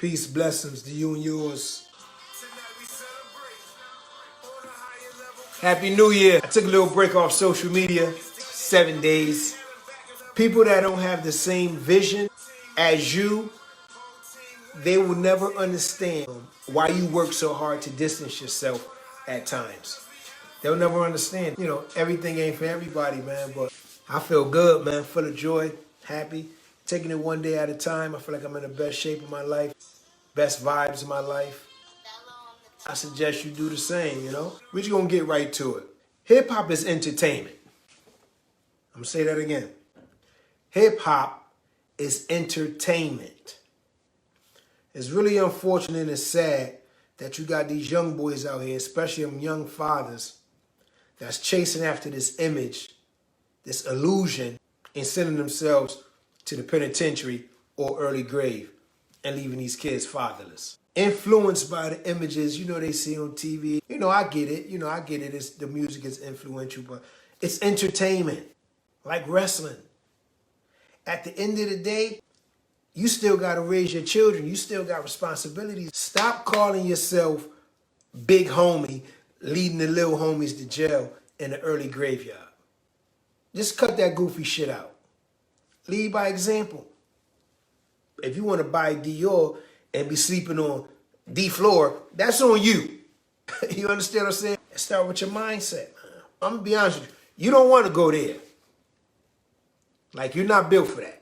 Peace, blessings to you and yours. Happy New Year. I took a little break off social media, 7 days. People that don't have the same vision as you, they will never understand why you work so hard to distance yourself at times. They'll never understand. You know, everything ain't for everybody, man, but I feel good, man, full of joy, happy, taking it one day at a time. I feel like I'm in the best shape of my life, best vibes of my life. I suggest you do the same, you know? We're just gonna get right to it. Hip-hop is entertainment. I'm gonna say that again. Hip-hop is entertainment. It's really unfortunate and sad that you got these young boys out here, especially them young fathers, that's chasing after this image, this illusion, and sending themselves to the penitentiary or early grave and leaving these kids fatherless. Influenced by the images, you know, they see on TV. You know, I get it. It's, the music is influential, but it's entertainment, like wrestling. At the end of the day, you still got to raise your children. You still got responsibilities. Stop calling yourself big homie, leading the little homies to jail in the early graveyard. Just cut that goofy shit out. Lead by example. If you want to buy Dior and be sleeping on D floor, that's on you. You understand what I'm saying? Start with your mindset, man. I'm going to be honest with you. You don't want to go there. Like, you're not built for that.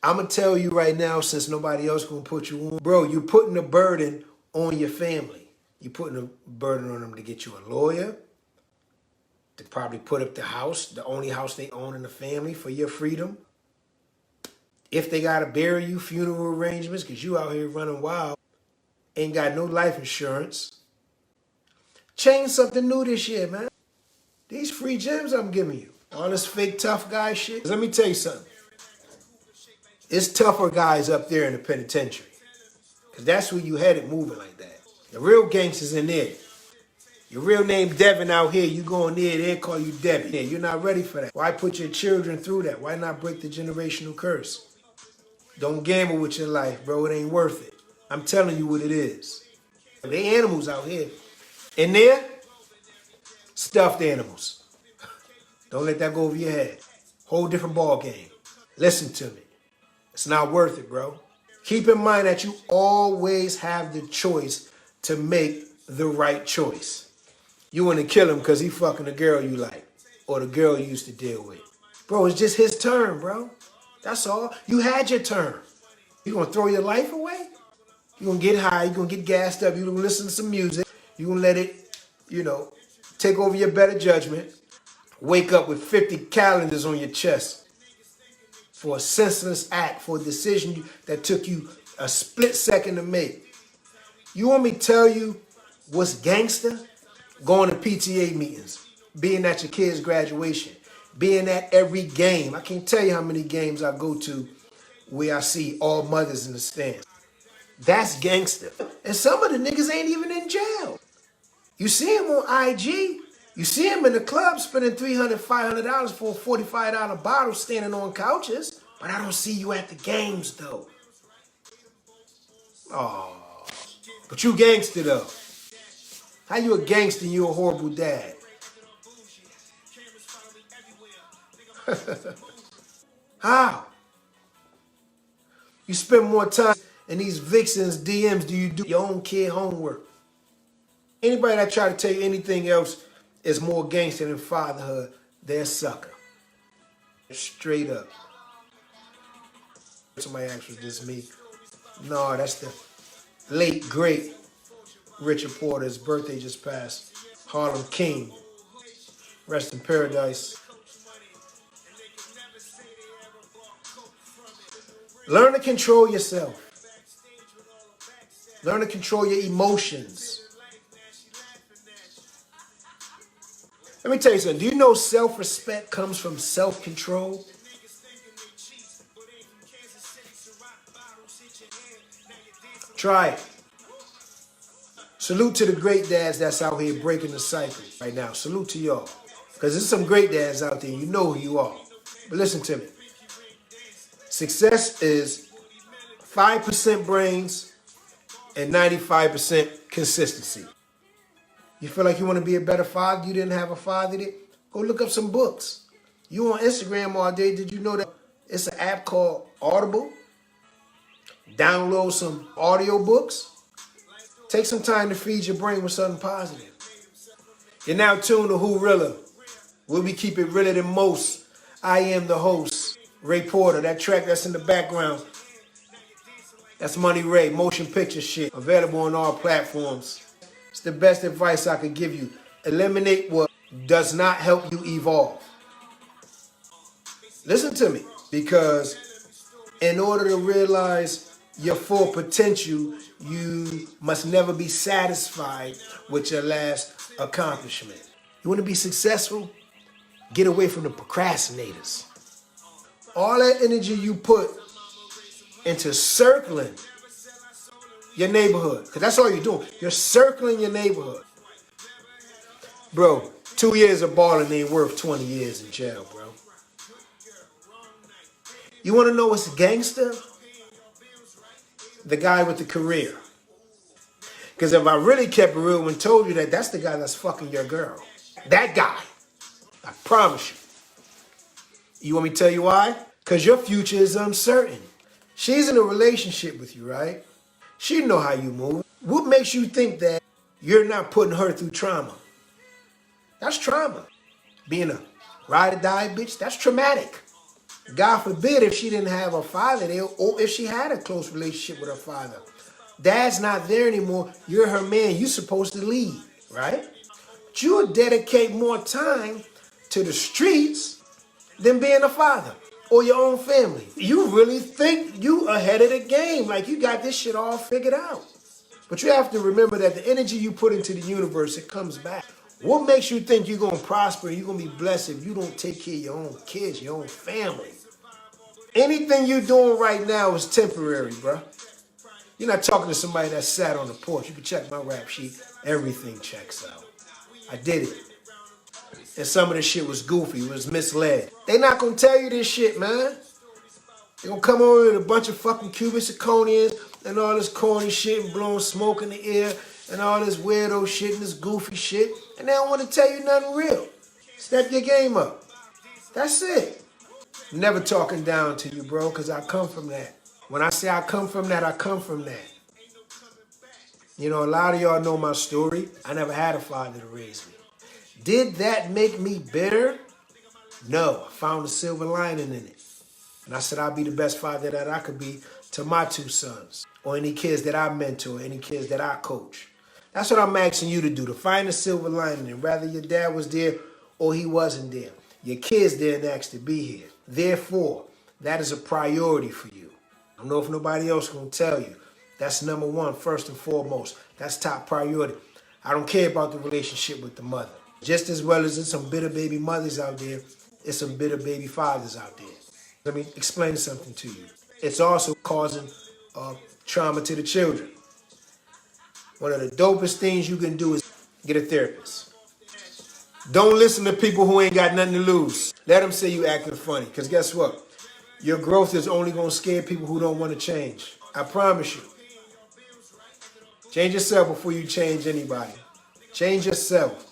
I'm going to tell you right now, since nobody else going to put you on. Bro, you're putting a burden on your family. You're putting a burden on them to get you a lawyer, to probably put up the house, the only house they own in the family for your freedom. If they got to bury you, funeral arrangements, because you out here running wild, ain't got no life insurance. Change something new this year, man. These free gems I'm giving you. All this fake tough guy shit. Let me tell you something. It's tougher guys up there in the penitentiary. Because that's where you headed moving like that. The real gangsters in there. Your real name Devin out here, you go in there, they call you Devin. Yeah, you're not ready for that. Why put your children through that? Why not break the generational curse? Don't gamble with your life, bro. It ain't worth it. I'm telling you what it is. They animals out here. In there, stuffed animals. Don't let that go over your head. Whole different ball game. Listen to me. It's not worth it, bro. Keep in mind that you always have the choice to make the right choice. You want to kill him because he fucking the girl you like or the girl you used to deal with. Bro, it's just his turn, bro. That's all. You had your turn. You gonna throw your life away? You gonna get high, you gonna get gassed up, you gonna listen to some music, you gonna let it, you know, take over your better judgment, wake up with 50 calendars on your chest for a senseless act, for a decision that took you a split second to make. You want me to tell you what's gangster? Going to PTA meetings, being at your kid's graduation, being at every game. I can't tell you how many games I go to where I see all mothers in the stands. That's gangster. And some of the niggas ain't even in jail. You see them on IG. You see them in the club spending $300, $500 for a $45 bottle standing on couches. But I don't see you at the games, though. Oh, but you gangster, though. How you a gangster and you a horrible dad? How? You spend more time in these vixens' DMs do you do your own kid homework? Anybody that try to tell you anything else is more gangster than fatherhood, they're a sucker. Straight up. Somebody asked, was this me? No, that's the late, great Richard Porter. His birthday just passed. Harlem King. Rest in paradise. Learn to control yourself. Learn to control your emotions. Let me tell you something. Do you know self-respect comes from self-control? Try it. Salute to the great dads that's out here breaking the cycle right now. Salute to y'all. Because there's some great dads out there. You know who you are. But listen to me. Success is 5% brains, and 95% consistency. You feel like you want to be a better father, you didn't have a father that, go look up some books. You on Instagram all day, did you know that it's an app called Audible? Download some audio books. Take some time to feed your brain with something positive. You're now tuned to Who Realer, where we keep it realer than most. I am the host, Ray Porter. That track that's in the background, that's Money Ray, motion picture shit. Available on all platforms. It's the best advice I could give you. Eliminate what does not help you evolve. Listen to me, because in order to realize your full potential, you must never be satisfied with your last accomplishment. You want to be successful? Get away from the procrastinators. All that energy you put into circling your neighborhood, because that's all you're doing. You're circling your neighborhood. Bro, 2 years of balling ain't worth 20 years in jail, bro. You want to know what's a gangster? The guy with the career. Because if I really kept it real and told you that, that's the guy that's fucking your girl. That guy. I promise you. You want me to tell you why? Because your future is uncertain. She's in a relationship with you, right? She know how you move. What makes you think that you're not putting her through trauma? That's trauma. Being a ride or die bitch, that's traumatic. God forbid if she didn't have a father there, or if she had a close relationship with her father. Dad's not there anymore. You're her man. You're supposed to lead, right? But you'll dedicate more time to the streets than being a father or your own family. You really think you ahead of the game, like you got this shit all figured out. But you have to remember that the energy you put into the universe, it comes back. What makes you think you're going to prosper and you're going to be blessed if you don't take care of your own kids, your own family? Anything you're doing right now is temporary, bro. You're not talking to somebody that sat on the porch. You can check my rap sheet. Everything checks out. I did it. And some of this shit was goofy. It was misled. They not going to tell you this shit, man. They going to come over with a bunch of fucking Cuban zirconians and all this corny shit and blowing smoke in the air and all this weirdo shit and this goofy shit. And they don't want to tell you nothing real. Step your game up. That's it. Never talking down to you, bro, because I come from that. When I say I come from that, I come from that. You know, a lot of y'all know my story. I never had a father to raise me. Did that make me bitter? No. I found a silver lining in it. And I said I'll be the best father that I could be to my two sons, or any kids that I mentor, any kids that I coach. That's what I'm asking you to do, to find a silver lining. And whether your dad was there or he wasn't there, your kids didn't ask to be here. Therefore, that is a priority for you. I don't know if nobody else is going to tell you. That's number one, first and foremost. That's top priority. I don't care about the relationship with the mother. Just as well as there's some bitter baby mothers out there, there's some bitter baby fathers out there. Let me explain something to you. It's also causing trauma to the children. One of the dopest things you can do is get a therapist. Don't listen to people who ain't got nothing to lose. Let them say you acting funny, because guess what? Your growth is only going to scare people who don't want to change. I promise you. Change yourself before you change anybody. Change yourself.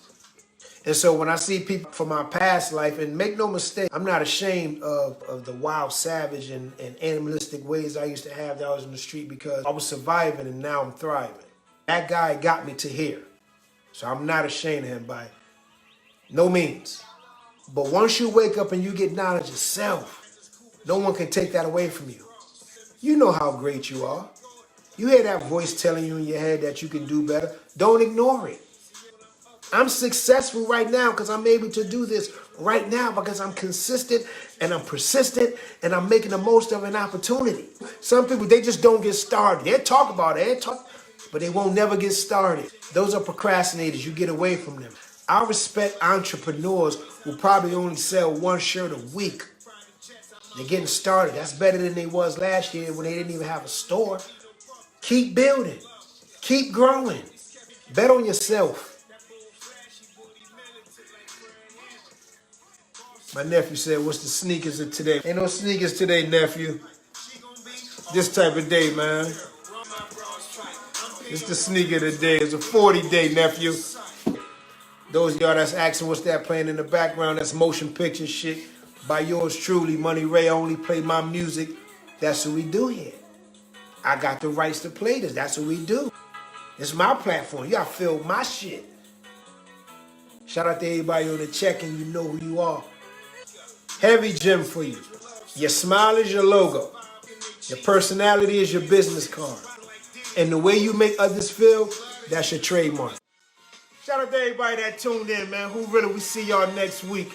And so when I see people from my past life, and make no mistake, I'm not ashamed of the wild, savage, and animalistic ways I used to have that I was in the street, because I was surviving and now I'm thriving. That guy got me to here. So I'm not ashamed of him by no means. But once you wake up and you get knowledge of self, no one can take that away from you. You know how great you are. You hear that voice telling you in your head that you can do better. Don't ignore it. I'm successful right now because I'm able to do this right now because I'm consistent and I'm persistent and I'm making the most of an opportunity. Some people, they just don't get started. They talk about it, but they won't never get started. Those are procrastinators. You get away from them. I respect entrepreneurs who probably only sell one shirt a week. They're getting started. That's better than they was last year when they didn't even have a store. Keep building. Keep growing. Bet on yourself. My nephew said, what's the sneakers of today? Ain't no sneakers today, nephew. This type of day, man. It's the sneaker of the day. It's a 40-day, nephew. Those of y'all that's asking what's that playing in the background, that's motion picture shit by yours truly, Money Ray. I only play my music. That's what we do here. I got the rights to play this. That's what we do. It's my platform. You gotta feel my shit. Shout out to everybody on the check and you know who you are. Heavy gem for you. Your smile is your logo. Your personality is your business card. And the way you make others feel, that's your trademark. Shout out to everybody that tuned in, man. Who really? We see y'all next week.